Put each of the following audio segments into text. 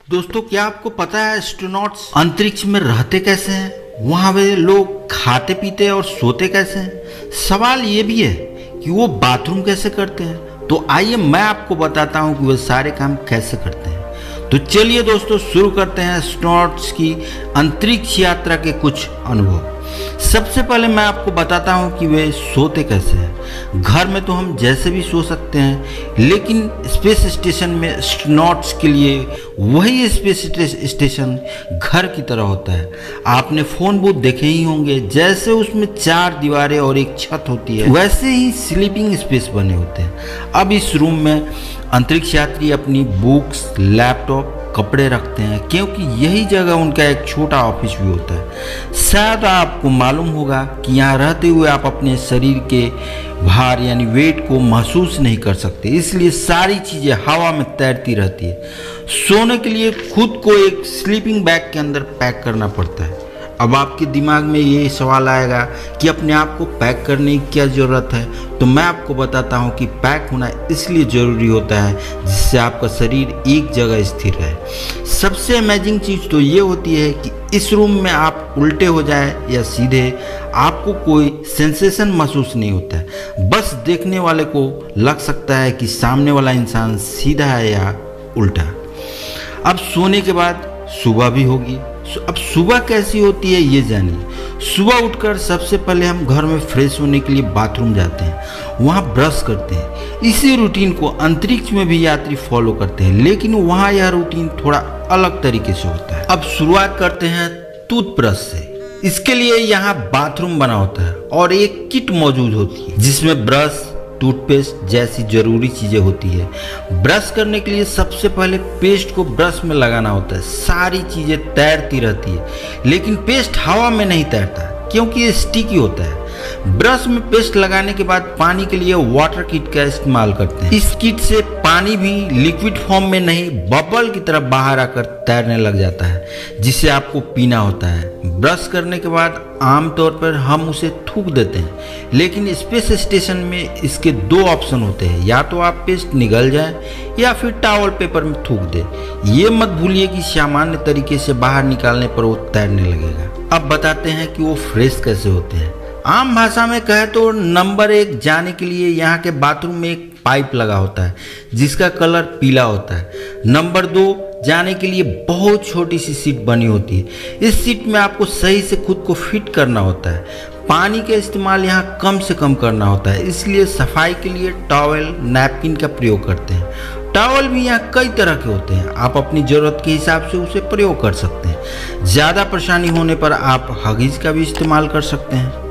दोस्तों, क्या आपको पता है एस्ट्रोनॉट्स अंतरिक्ष में रहते कैसे हैं? वहाँ वे लोग खाते पीते और सोते कैसे हैं? सवाल ये भी है कि वो बाथरूम कैसे करते हैं। तो आइए मैं आपको बताता हूँ कि वे सारे काम कैसे करते हैं। तो चलिए दोस्तों, शुरू करते हैं एस्ट्रोनॉट्स की अंतरिक्ष यात्रा के कुछ अनुभव। सबसे पहले मैं आपको बताता हूं कि वे सोते कैसे हैं। घर में तो हम जैसे भी सो सकते हैं, लेकिन स्पेस स्टेशन में एस्ट्रोनॉट्स के लिए वही स्पेस स्टेशन घर की तरह होता है। आपने फोन बूथ देखे ही होंगे, जैसे उसमें 4 दीवारें और एक छत होती है, वैसे ही स्लीपिंग स्पेस बने होते हैं। अब इस रूम में अंतरिक्ष यात्री अपनी बुक्स, लैपटॉप, कपड़े रखते हैं, क्योंकि यही जगह उनका एक छोटा ऑफिस भी होता है। शायद आपको मालूम होगा कि यहाँ रहते हुए आप अपने शरीर के भार यानी वेट को महसूस नहीं कर सकते, इसलिए सारी चीज़ें हवा में तैरती रहती है। सोने के लिए खुद को एक स्लीपिंग बैग के अंदर पैक करना पड़ता है। अब आपके दिमाग में ये सवाल आएगा कि अपने आप को पैक करने की क्या ज़रूरत है। तो मैं आपको बताता हूँ कि पैक होना इसलिए ज़रूरी होता है जिससे आपका शरीर एक जगह स्थिर रहे। सबसे अमेजिंग चीज़ तो ये होती है कि इस रूम में आप उल्टे हो जाए या सीधे, आपको कोई सेंसेशन महसूस नहीं होता है। बस देखने वाले को लग सकता है कि सामने वाला इंसान सीधा है या उल्टा। अब सोने के बाद सुबह भी होगी। अब सुबह कैसी होती है ये जानिए। सुबह उठकर सबसे पहले हम घर में फ्रेश होने के लिए बाथरूम जाते हैं, वहाँ ब्रश करते हैं। इसी रूटीन को अंतरिक्ष में भी यात्री फॉलो करते हैं, लेकिन वहाँ यह रूटीन थोड़ा अलग तरीके से होता है। अब शुरुआत करते हैं टूथब्रश से। इसके लिए यहाँ बाथरूम बना होता है और एक किट मौजूद होती है जिसमें ब्रश, टूथपेस्ट जैसी जरूरी चीजें होती है। ब्रश करने के लिए सबसे पहले पेस्ट को ब्रश में लगाना होता है। सारी चीजें तैरती रहती है, लेकिन पेस्ट हवा में नहीं तैरता क्योंकि ये स्टिकी होता है। ब्रश में पेस्ट लगाने के बाद पानी के लिए वाटर किट का इस्तेमाल करते हैं। इस किट से पानी भी लिक्विड फॉर्म में नहीं, बबल की तरफ बाहर आकर तैरने लग जाता है, जिसे आपको पीना होता है। ब्रश करने के बाद आमतौर पर हम उसे थूक देते हैं, लेकिन स्पेस स्टेशन में इसके 2 ऑप्शन होते हैं, या तो आप पेस्ट निगल जाए या फिर टॉवल पेपर में थूक दे। ये मत भूलिए कि सामान्य तरीके से बाहर निकालने पर वो तैरने लगेगा। अब बताते हैं कि वो फ्रेश कैसे होते हैं। आम भाषा में कहे तो नंबर 1 जाने के लिए यहाँ के बाथरूम में एक पाइप लगा होता है जिसका कलर पीला होता है। नंबर 2 जाने के लिए बहुत छोटी सी सीट बनी होती है। इस सीट में आपको सही से खुद को फिट करना होता है। पानी का इस्तेमाल यहाँ कम से कम करना होता है, इसलिए सफाई के लिए टॉवेल, नैपकिन का प्रयोग करते हैं। टॉवेल भी यहाँ कई तरह के होते हैं, आप अपनी ज़रूरत के हिसाब से उसे प्रयोग कर सकते हैं। ज़्यादा परेशानी होने पर आप हगीज का भी इस्तेमाल कर सकते हैं।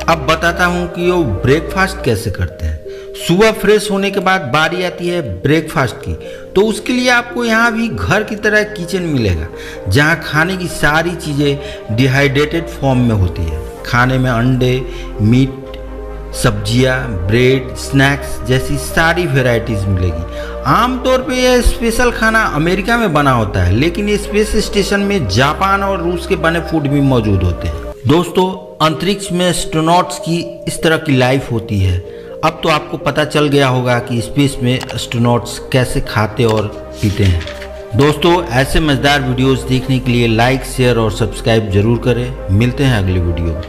अब बताता हूँ कि वो ब्रेकफास्ट कैसे करते हैं। सुबह फ्रेश होने के बाद बारी आती है ब्रेकफास्ट की, तो उसके लिए आपको यहाँ भी घर की तरह किचन मिलेगा, जहाँ खाने की सारी चीज़ें डिहाइड्रेटेड फॉर्म में होती है। खाने में अंडे, मीट, सब्जियाँ, ब्रेड, स्नैक्स जैसी सारी वेराइटीज़ मिलेगी। आमतौर पे यह स्पेशल खाना अमेरिका में बना होता है, लेकिन स्पेस स्टेशन में जापान और रूस के बने फूड भी मौजूद होते हैं। दोस्तों, अंतरिक्ष में एस्ट्रोनॉट्स की इस तरह की लाइफ होती है। अब तो आपको पता चल गया होगा कि स्पेस में एस्ट्रोनॉट्स कैसे खाते और पीते हैं। दोस्तों, ऐसे मज़ेदार वीडियोस देखने के लिए लाइक, शेयर और सब्सक्राइब जरूर करें। मिलते हैं अगली वीडियो में।